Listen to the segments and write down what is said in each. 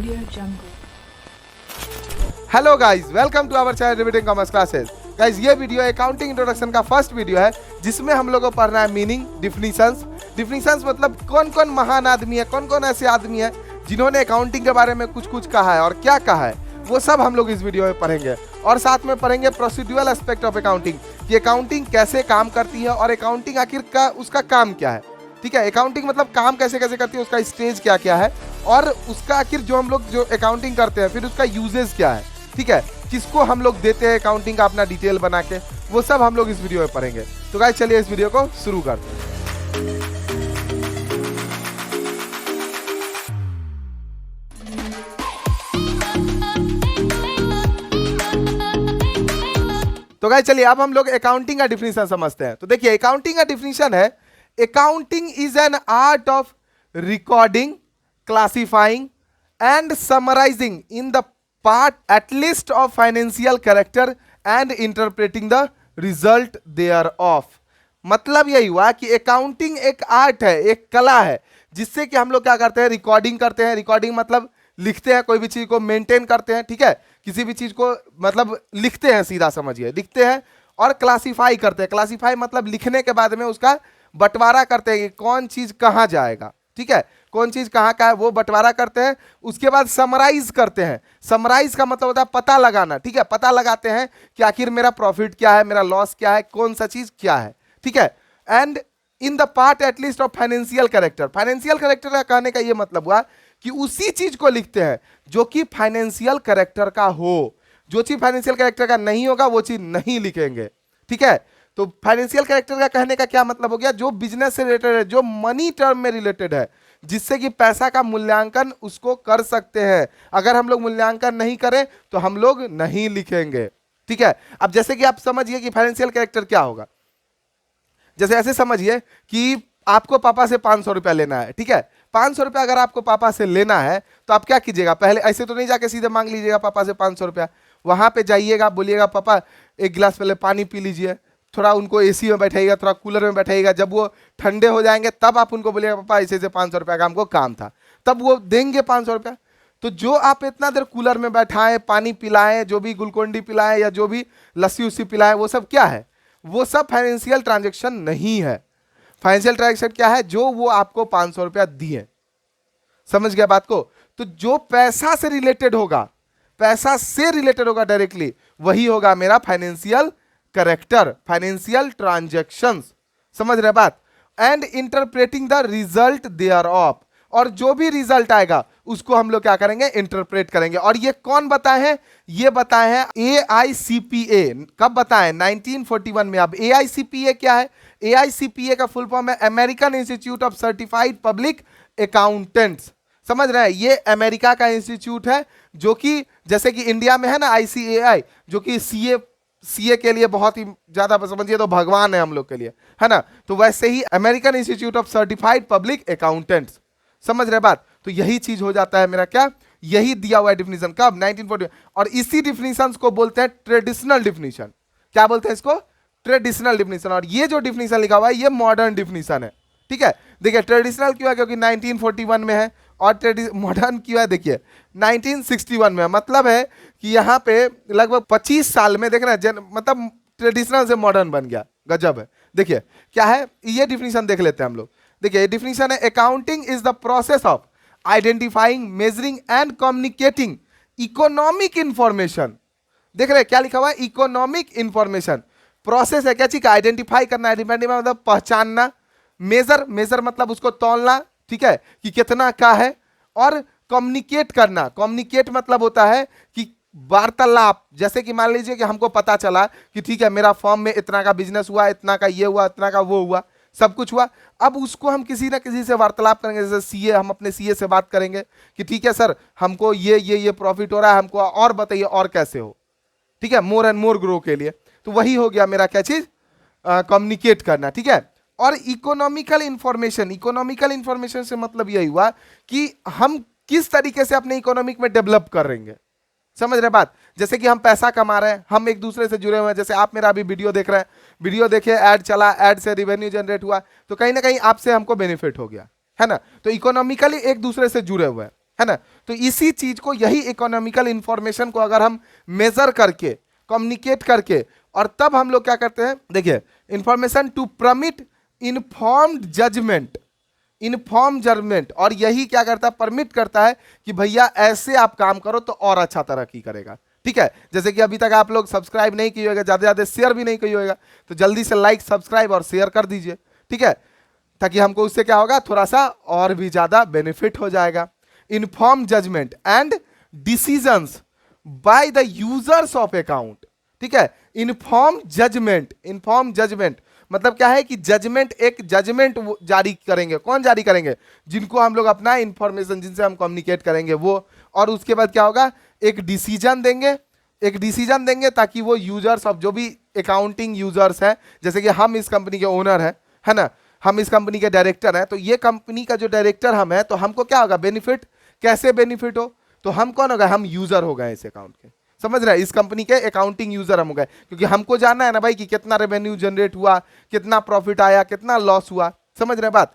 Audio Jungle. Hello guys, welcome to our channel रिवीडिंग commerce classes. Guys, ये video accounting introduction का first video है जिसमें हम लोगों को पढ़ना है मीनिंग, डिफिनीशंस मतलब कौन कौन महान आदमी है, कौन कौन ऐसे आदमी है जिन्होंने अकाउंटिंग के बारे में कुछ कुछ कहा है और क्या कहा है, वो सब हम लोग इस वीडियो में पढ़ेंगे। और साथ में पढ़ेंगे प्रोसीड्यूरल एस्पेक्ट ऑफ अकाउंटिंग कि अकाउंटिंग कैसे काम करती है और अकाउंटिंग आखिर का उसका काम क्या है। ठीक है, अकाउंटिंग मतलब काम कैसे कैसे करती है, उसका स्टेज क्या क्या है और उसका आखिर जो हम लोग जो अकाउंटिंग करते हैं फिर उसका यूजेस क्या है। ठीक है, किसको हम लोग देते हैं अकाउंटिंग का अपना डिटेल बना के, वो सब हम लोग इस वीडियो में पढ़ेंगे। तो गाइस चलिए इस वीडियो को शुरू करते हैं। तो गाइस चलिए अब हम लोग अकाउंटिंग का डिफिनीशन समझते हैं। तो देखिए अकाउंटिंग का डिफिनीशन है, accounting is an art of recording, classifying and summarising in the part at least of financial character and interpreting the result thereof। मतलब यही हुआ कि अकाउंटिंग एक आर्ट है, एक कला है जिससे कि हम लोग क्या करते हैं, रिकॉर्डिंग करते हैं। रिकॉर्डिंग मतलब लिखते हैं, कोई भी चीज को मेंटेन करते हैं। ठीक है, किसी भी चीज को मतलब लिखते हैं, सीधा समझिए लिखते हैं। और क्लासीफाई करते हैं, क्लासीफाई मतलब लिखने के बाद में उसका बंटवारा करते हैं कि कौन चीज कहाँ जाएगा। ठीक है, कौन चीज कहाँ का है वो बंटवारा करते हैं। उसके बाद समराइज करते हैं। समराइज का मतलब होता है पता लगाना। ठीक है, पता लगाते हैं कि आखिर मेरा प्रॉफिट क्या है, मेरा लॉस क्या है, कौन सा चीज क्या है। ठीक है, and in the part at least of financial character. Financial character का कहने का ये मतलब हुआ कि उसी चीज को लिखते हैं जो कि फाइनेंशियल कैरेक्टर का हो। जो चीज फाइनेंशियल कैरेक्टर का नहीं होगा वो चीज नहीं लिखेंगे। ठीक है, तो फाइनेंशियल कैरेक्टर का कहने का क्या मतलब हो गया, जो बिजनेस से रिलेटेड है, जो मनी टर्म में रिलेटेड है, जिससे कि पैसा का मूल्यांकन उसको कर सकते हैं। अगर हम लोग मूल्यांकन नहीं करें तो हम लोग नहीं लिखेंगे। ठीक है, अब जैसे कि आप समझिए कि फाइनेंशियल कैरेक्टर क्या होगा। जैसे ऐसे समझिए कि आपको पापा से 500 रुपया लेना है। ठीक है, 500 रुपया अगर आपको पापा से लेना है तो आप क्या कीजिएगा, पहले ऐसे तो नहीं जाके सीधे मांग लीजिएगा पापा से 500 रुपया। वहां पे जाइएगा, बोलिएगा पापा एक गिलास पहले पानी पी लीजिए, थोड़ा उनको एसी में बैठाइएगा, थोड़ा कूलर में बैठाइएगा। जब वो ठंडे हो जाएंगे तब आप उनको बोलिएगा पापा ऐसे ऐसे 500 रुपया का हमको काम था, तब वो देंगे 500 रुपया। तो जो आप इतना देर कूलर में बैठाएं, पानी पिलाएं, जो भी ग्लूकोन डी पिलाएं या जो भी लस्सी उस्सी पिलाएं, वो सब क्या है, वो सब फाइनेंशियल ट्रांजेक्शन नहीं है। फाइनेंशियल ट्रांजेक्शन क्या है, जो वो आपको 500 रुपया दिए। समझ गया बात को। तो जो पैसा से रिलेटेड होगा, पैसा से रिलेटेड होगा डायरेक्टली, वही होगा मेरा फाइनेंशियल करेक्टर, फाइनेंशियल ट्रांजैक्शंस। समझ रहे बात। And interpreting the result thereof, और जो भी रिजल्ट आएगा उसको हम लोग क्या करेंगे, इंटरप्रेट करेंगे। और ये कौन बताए हैं, ये बताए हैं AICPA। कब बताए, 1941 में। अब AICPA क्या है, AICPA का फुल फॉर्म है American Institute of Certified Public Accountants. समझ रहे हैं, ये अमेरिका का इंस्टीट्यूट है जो कि जैसे कि इंडिया में है ना ICAI, जो कि सीए के लिए बहुत ही ज्यादा समझिए तो भगवान है हम लोग के लिए, है ना। तो वैसे ही American Institute of Certified Public Accountants. समझ रहे बात। तो यही चीज हो जाता है मेरा क्या, यही दिया हुआ है डिफिनीशन कब, 1940। और इसी डिफिनीशन को बोलते हैं ट्रेडिशनल डिफिनीशन। क्या बोलते हैं इसको, ट्रेडिशनल डिफिनीशन। और ये जो डिफिनीशन लिखा हुआ है ये मॉडर्न डिफिनीशन है। ठीक है, देखिए ट्रेडिशनल क्यों है, क्योंकि 1941 में है। और मॉडर्न क्यों है, देखिए 1961 में है। मतलब है कि यहाँ पे लगभग 25 साल में देख रहे हैं मतलब ट्रेडिशनल से मॉडर्न बन गया। गजब है। देखिए क्या है, ये डिफिनीशन देख लेते हैं हम लोग। देखिए डिफिनीशन है, accounting is the process of identifying, measuring and communicating economic information. देख रहे हैं क्या लिखा हुआ है, इकोनॉमिक इंफॉर्मेशन। प्रोसेस है क्या चीज का, आइडेंटिफाई करना, आइडेंटिफाई मतलब पहचानना, मेजर मतलब उसको तौलना। ठीक है, कि कितना का है। और कम्युनिकेट करना, कम्युनिकेट मतलब होता है कि वार्तालाप। जैसे कि मान लीजिए कि हमको पता चला कि ठीक है मेरा फर्म में इतना का बिजनेस हुआ, इतना का ये हुआ, इतना का वो हुआ, सब कुछ हुआ। अब उसको हम किसी ना किसी से वार्तालाप करेंगे, जैसे सीए, हम अपने सीए से बात करेंगे कि ठीक है सर हमको ये प्रॉफिट हो रहा है, हमको और बताइए और कैसे हो। ठीक है, मोर एंड मोर ग्रो के लिए। तो वही हो गया मेरा क्या चीज, कम्युनिकेट करना। ठीक है, और इकोनॉमिकल इंफॉर्मेशन, इकोनॉमिकल इंफॉर्मेशन से मतलब यही हुआ कि हम किस तरीके से अपने इकोनॉमिक में डेवलप करेंगे। समझ रहे बात। जैसे कि हम पैसा कमा रहे हैं, हम एक दूसरे से जुड़े हुए हैं। जैसे आप मेरा अभी वीडियो देख रहे हैं, वीडियो देखे, ऐड चला, ऐड से रिवेन्यू जनरेट हुआ, तो कहीं ना कहीं आपसे हमको बेनिफिट हो गया, है ना। तो इकोनॉमिकली एक दूसरे से जुड़े हुए हैं, है ना। तो इसी चीज को, यही इकोनॉमिकल इंफॉर्मेशन को अगर हम मेजर करके, कम्युनिकेट करके, और तब हम लोग क्या करते हैं, देखिए, information to permit informed judgement, inform judgement, और यही क्या करता है, परमिट करता है कि भैया ऐसे आप काम करो तो और अच्छा तरक्की करेगा। ठीक है, जैसे कि अभी तक आप लोग सब्सक्राइब नहीं किए होगा, ज्यादा ज्यादा शेयर भी नहीं किए होगा, तो जल्दी से लाइक, सब्सक्राइब और शेयर कर दीजिए। ठीक है, ताकि हमको उससे क्या होगा, थोड़ा सा और भी ज्यादा बेनिफिट हो जाएगा। Inform judgement and decisions by the users of account. ठीक है, इन्फॉर्म जजमेंट, इन्फॉर्म जजमेंट मतलब क्या है कि जजमेंट, एक जजमेंट जारी करेंगे। कौन जारी करेंगे? जिनको हम लोग अपना इंफॉर्मेशन, जिनसे हम कम्युनिकेट करेंगे वो, और उसके बाद क्या होगा, एक डिसीजन देंगे, एक डिसीजन देंगे ताकि वो यूजर्स ऑफ, जो भी अकाउंटिंग यूजर्स हैं, जैसे कि हम इस कंपनी के ओनर है ना, हम इस कंपनी के डायरेक्टर हैं, तो ये कंपनी का जो डायरेक्टर हम है, तो हमको क्या होगा बेनिफिट, कैसे बेनिफिट हो, तो हम कौन हो गए, हम यूजर हो गए इस अकाउंट के, समझ रहे हैं, इस कंपनी के अकाउंटिंग यूजर हम हो गए, क्योंकि हमको जानना है ना भाई कि कितना रेवेन्यू जनरेट हुआ, कितना प्रॉफिट आया, कितना लॉस हुआ, समझ रहे हैं बात।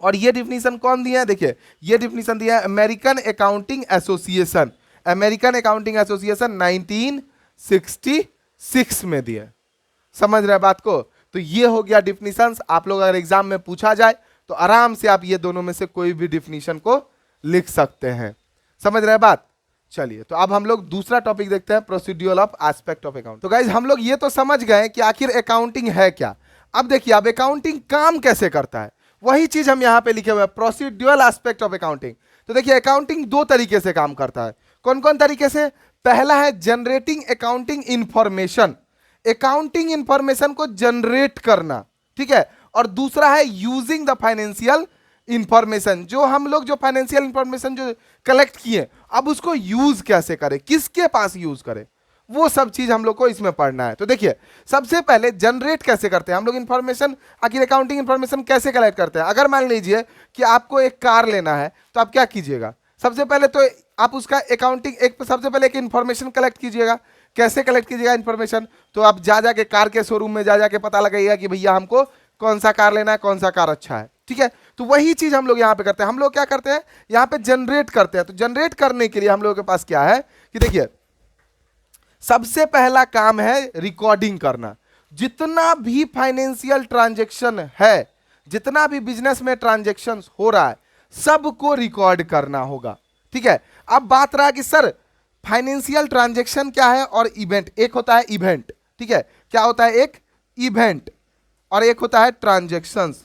और ये डिफिनीशन कौन दिया है, देखिए ये डिफिनीशन दिया है American accounting association, American accounting association 1966 में दिया, समझ रहे हैं बात को। तो ये हो गया डिफिनीशंस। आप लोग अगर एग्जाम में पूछा जाए तो आराम से आप ये दोनों में से कोई भी डिफिनीशन को लिख सकते हैं, समझ रहे हैं बात। चलिए, तो अब हम लोग दूसरा टॉपिक देखते हैं, procedural of aspect of account. तो गाइज हम लोग ये तो समझ गए कि आखिर अकाउंटिंग है क्या। अब देखिए, अब अकाउंटिंग काम कैसे करता है, वही चीज हम यहां पे लिखे हुए हैं, प्रोसीड्यूरल एस्पेक्ट ऑफ अकाउंटिंग। तो देखिए, अकाउंटिंग दो तरीके से काम करता है। कौन कौन तरीके से? पहला है generating accounting information, accounting information को जनरेट करना, ठीक है। और दूसरा है यूजिंग द फाइनेंशियल इंफॉर्मेशन, जो हम लोग जो फाइनेंशियल इंफॉर्मेशन जो कलेक्ट किए, अब उसको यूज कैसे करें, किसके पास यूज करें, वो सब चीज हम लोग को इसमें पढ़ना है। तो देखिए, सबसे पहले जनरेट कैसे करते हैं हम लोग इंफॉर्मेशन, आखिर अकाउंटिंग इंफॉर्मेशन कैसे कलेक्ट करते हैं। अगर मान लीजिए कि आपको एक कार लेना है, तो आप क्या कीजिएगा, सबसे पहले तो आप उसका अकाउंटिंग, एक सबसे पहले एक इंफॉर्मेशन कलेक्ट कीजिएगा। कैसे कलेक्ट कीजिएगा इंफॉर्मेशन? तो आप जा जाके कार के शोरूम में जा जाके पता लगाइएगा कि भैया हमको कौन सा कार लेना है, कौन सा कार अच्छा है, ठीक है। तो वही चीज हम लोग यहाँ पे करते हैं। हम लोग क्या करते हैं, यहाँ पे जनरेट करते हैं। तो जनरेट करने के लिए हम लोगों के पास क्या है कि देखिए, सबसे पहला काम है रिकॉर्डिंग करना। जितना भी फाइनेंशियल ट्रांजैक्शन है, जितना भी बिजनेस में ट्रांजैक्शन हो रहा है, सबको रिकॉर्ड करना होगा, ठीक है। अब बात रहा कि सर फाइनेंशियल ट्रांजैक्शन क्या है और इवेंट, एक होता है इवेंट, ठीक है, क्या होता है, एक इवेंट और एक होता है ट्रांजैक्शंस।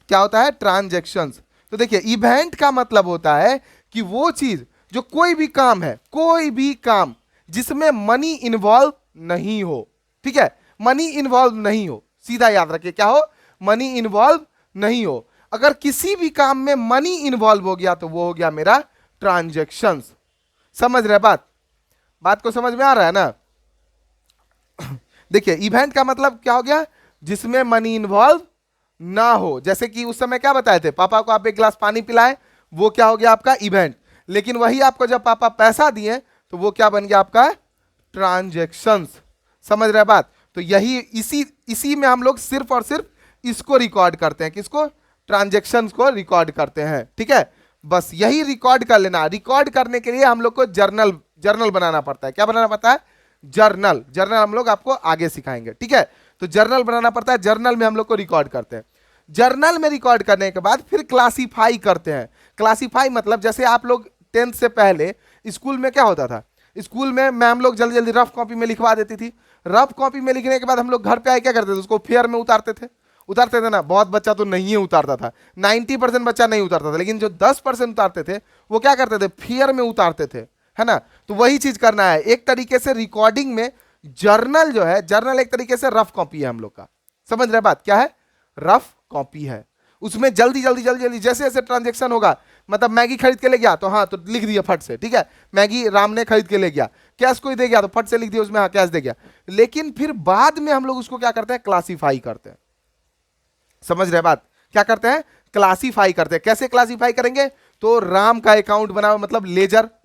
क्या होता है, ट्रांजैक्शंस। तो देखिए, इवेंट का मतलब होता है कि वो चीज, जो कोई भी काम है, कोई भी काम जिसमें मनी इन्वॉल्व नहीं हो, ठीक है, मनी इन्वॉल्व नहीं हो, सीधा याद रखिए क्या हो, मनी इन्वॉल्व नहीं हो। अगर किसी भी काम में मनी इन्वॉल्व हो गया तो वो हो गया मेरा ट्रांजैक्शंस। समझ रहे बात को समझ में आ रहा है ना। देखिए, इवेंट का मतलब क्या हो गया, जिसमें मनी इन्वॉल्व ना हो। जैसे कि उस समय क्या बताए थे, पापा को आप एक गिलास पानी पिलाए, वो क्या हो गया आपका इवेंट। लेकिन वही आपको जब पापा पैसा दिए तो वो क्या बन गया आपका, ट्रांजैक्शंस। समझ रहे बात। तो यही इसी में हम लोग सिर्फ और सिर्फ इसको रिकॉर्ड करते हैं, किसको, ट्रांजैक्शंस को रिकॉर्ड करते हैं, ठीक है। बस यही रिकॉर्ड कर लेना। रिकॉर्ड करने के लिए हम लोग को जर्नल बनाना पड़ता है। क्या बनाना पड़ता है, जर्नल। जर्नल हम लोग आपको आगे सिखाएंगे, ठीक है। तो जर्नल बनाना पड़ता है, जर्नल में हम लोग को रिकॉर्ड करते हैं। जर्नल में रिकॉर्ड करने के बाद फिर क्लासीफाई करते हैं। क्लासीफाई मतलब जैसे आप लोग 10th से पहले स्कूल में क्या होता था, स्कूल में मैम लोग जल्दी जल्दी रफ कॉपी में लिखवा देती थी। रफ कॉपी में लिखने के बाद हम लोग घर पे आए क्या करते थे, उसको फेयर में उतारते थे ना। बहुत बच्चा तो नहीं उतारता था, 90% बच्चा नहीं उतारता था, लेकिन जो 10% उतारते थे वो क्या करते थे, फेयर में उतारते थे, है ना। तो वही चीज करना है। एक तरीके से रिकॉर्डिंग में जर्नल जो है, जर्नल एक तरीके से रफ कॉपी है हम लोग का। समझ रहे बात, क्या है, रफ कॉपी है। उसमें जल्दी जैसे जैसे ट्रांजेक्शन होगा, मतलब मैगी खरीद के ले गया तो हाँ, तो लिख दिया फट से, ठीक है, मैगी राम ने खरीद के ले गया। कैश कोई दे गया तो फट से लिख दिया उसमें, हाँ कैश दे गया। लेकिन फिर बाद में हम लोग उसको क्या करते हैं, क्लासीफाई करते हैं। समझ रहे बात, क्या करते हैं, क्लासीफाई करते हैं। कैसे क्लासीफाई करेंगे, तो राम का अकाउंट बना हुआ, मतलब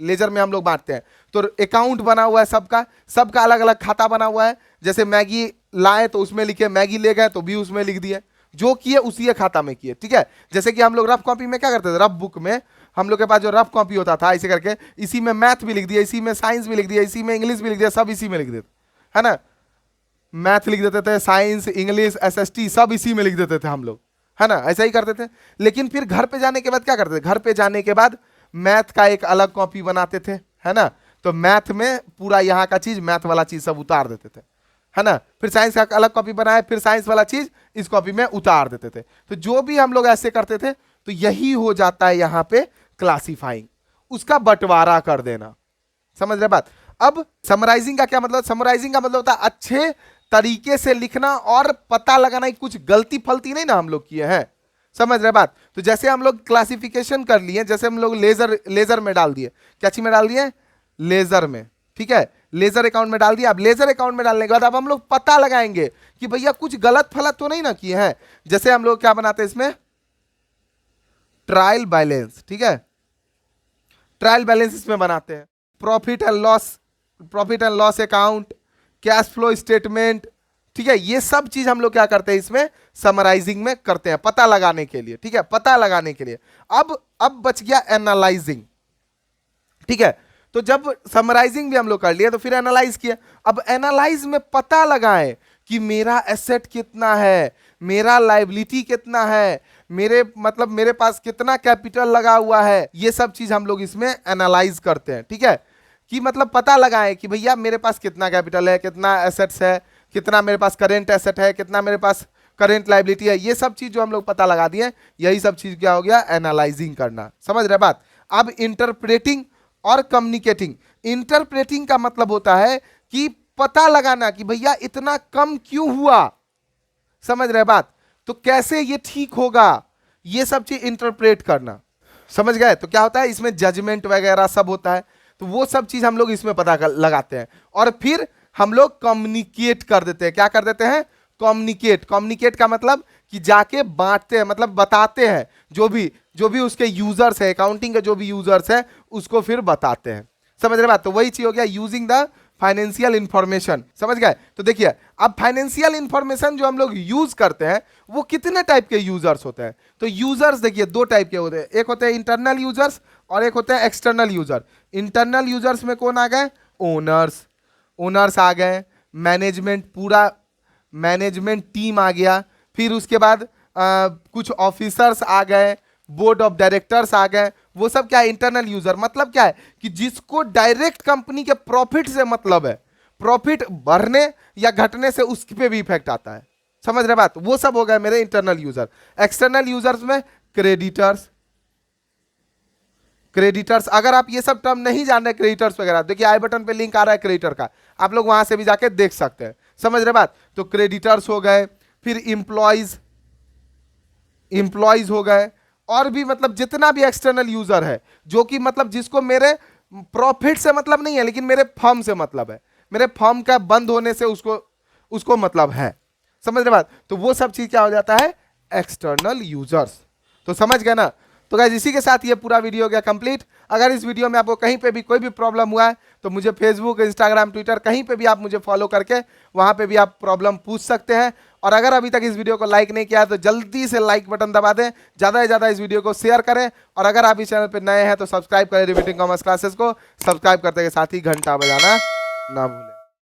लेजर में हम लोग बांटते हैं। तो अकाउंट बना हुआ है सबका अलग अलग खाता बना हुआ है। जैसे मैगी लाए तो उसमें लिखे, मैगी ले गए तो भी उसमें लिख दिए। जो किए उसी के खाता में किए, ठीक है। जैसे कि हम लोग रफ कॉपी में क्या करते थे, रफ बुक में हम लोग के पास जो रफ कॉपी होता था ऐसे करके, इसी में मैथ भी लिख दिया, इसी में साइंस भी लिख दिया, इसी में इंग्लिश भी लिख दिया, सब इसी में लिख देते, है ना। मैथ लिख देते थे, साइंस, इंग्लिश, एसएसटी सब इसी में लिख देते थे हम लोग, है ना, ऐसा ही करते थे। लेकिन फिर घर पे जाने के बाद क्या करते थे, घर पे जाने के बाद मैथ का एक अलग कॉपी बनाते थे, है ना। तो मैथ में पूरा यहाँ का चीज, मैथ वाला चीज सब उतार देते थे, है ना। फिर साइंस का अलग कॉपी बनाए, फिर साइंस वाला चीज इस कॉपी में उतार देते थे। तो जो भी हम लोग ऐसे करते थे, तो यही हो जाता है यहाँ पे क्लासिफाइंग, उसका बंटवारा कर देना, समझ रहे बात। अब समराइजिंग का क्या मतलब, समराइजिंग का मतलब होता है अच्छे तरीके से लिखना और पता लगाना कि कुछ गलती फलती नहीं ना हम लोग किए हैं, समझ रहे बात। तो जैसे हम लोग क्लासिफिकेशन कर लिए, जैसे हम लोग लेजर में डाल दिए, क्या चीज में डाल दिए, लेजर में, ठीक है, लेजर अकाउंट में डाल दिया। अब लेजर अकाउंट में डालने के बाद अब हम लोग पता लगाएंगे कि भैया कुछ गलत फलत तो नहीं ना किए हैं। जैसे हम लोग क्या बनाते हैं इसमें, ट्रायल बैलेंस, ठीक है, ट्रायल बैलेंस इसमें बनाते हैं, profit and loss account, cash flow statement, ठीक है। ये सब चीज हम लोग क्या करते हैं इसमें समराइजिंग में करते हैं, पता लगाने के लिए, ठीक है, पता लगाने के लिए। अब बच गया एनालाइजिंग, ठीक है। तो जब समराइजिंग भी हम लोग कर लिए तो फिर एनालाइज किया। अब एनालाइज में पता लगाएं कि मेरा एसेट कितना है, मेरा लायबिलिटी कितना है, मेरे पास कितना कैपिटल लगा हुआ है, ये सब चीज हम लोग इसमें एनालाइज करते हैं, ठीक है। कि मतलब पता लगाएं कि भैया मेरे पास कितना कैपिटल है, कितना एसेट्स है, कितना मेरे पास करेंट एसेट है, कितना मेरे पास करेंट लायबिलिटी है, ये सब चीज जो हम लोग पता लगा दिए, यही सब चीज क्या हो गया, एनालाइजिंग करना, समझ रहे बात। अब इंटरप्रेटिंग और कम्युनिकेटिंग। इंटरप्रेटिंग का मतलब होता है कि पता लगाना कि भैया इतना कम क्यों हुआ, समझ रहे बात, तो कैसे ये ठीक होगा, ये सब चीज इंटरप्रेट करना, समझ गए। तो क्या होता है इसमें जजमेंट वगैरह सब होता है, तो वो सब चीज हम लोग इसमें पता लगाते हैं। और फिर हम लोग कम्युनिकेट कर देते हैं, क्या कर देते हैं, कम्युनिकेट का मतलब कि जाके बांटते हैं, मतलब बताते हैं, जो भी उसके यूजर्स है, अकाउंटिंग के जो भी यूजर्स है उसको फिर बताते हैं, समझ रहे बात। तो वही चीज हो गया यूजिंग द फाइनेंशियल इंफॉर्मेशन, समझ गए। तो देखिए अब फाइनेंशियल इंफॉर्मेशन जो हम लोग यूज करते हैं वो कितने टाइप के यूजर्स होते हैं, तो यूजर्स देखिए दो टाइप के होते हैं, एक होते हैं इंटरनल यूजर्स और एक होते हैं एक्सटर्नल यूजर। इंटरनल यूजर्स में कौन आ गए, ओनर्स आ गए, मैनेजमेंट, पूरा मैनेजमेंट टीम आ गया, फिर उसके बाद कुछ ऑफिसर्स आ गए, बोर्ड ऑफ डायरेक्टर्स आ गए, वो सब क्या है, इंटरनल यूजर। मतलब क्या है कि जिसको डायरेक्ट कंपनी के प्रॉफिट से मतलब है, प्रॉफिट बढ़ने या घटने से उस पे भी इफेक्ट आता है, समझ रहे बात, वो सब हो गए मेरे इंटरनल यूजर। एक्सटर्नल यूजर्स में क्रेडिटर्स, अगर आप ये सब टर्म नहीं जान रहे, क्रेडिटर्स वगैरह, देखिए आई बटन पे लिंक आ रहा है क्रेडिटर का, आप लोग वहां से भी जाके देख सकते हैं, समझ रहे बात। तो क्रेडिटर्स हो गए, फिर इंप्लॉइज हो गए, और भी मतलब जितना भी एक्सटर्नल यूजर है जो कि मतलब जिसको मेरे प्रॉफिट से मतलब नहीं है लेकिन मेरे फर्म से मतलब है, मेरे फर्म का बंद होने से उसको मतलब है, समझ रहे बात। तो वो सब चीज क्या हो जाता है, एक्सटर्नल यूजर्स। तो समझ गए ना। तो गाइस इसी के साथ ये पूरा वीडियो हो गया कंप्लीट। अगर इस वीडियो में आपको कहीं पे भी कोई भी प्रॉब्लम हुआ है तो मुझे फेसबुक, इंस्टाग्राम, ट्विटर कहीं पे भी आप मुझे फॉलो करके वहां पे भी आप प्रॉब्लम पूछ सकते हैं। और अगर अभी तक इस वीडियो को लाइक नहीं किया तो जल्दी से लाइक बटन दबा दें, ज़्यादा से ज़्यादा इस वीडियो को शेयर करें, और अगर आप इस चैनल पर नए हैं तो सब्सक्राइब करें रिपीटिंग कॉमर्स क्लासेस को, सब्सक्राइब करते के साथ ही घंटा बजाना ना भूलें।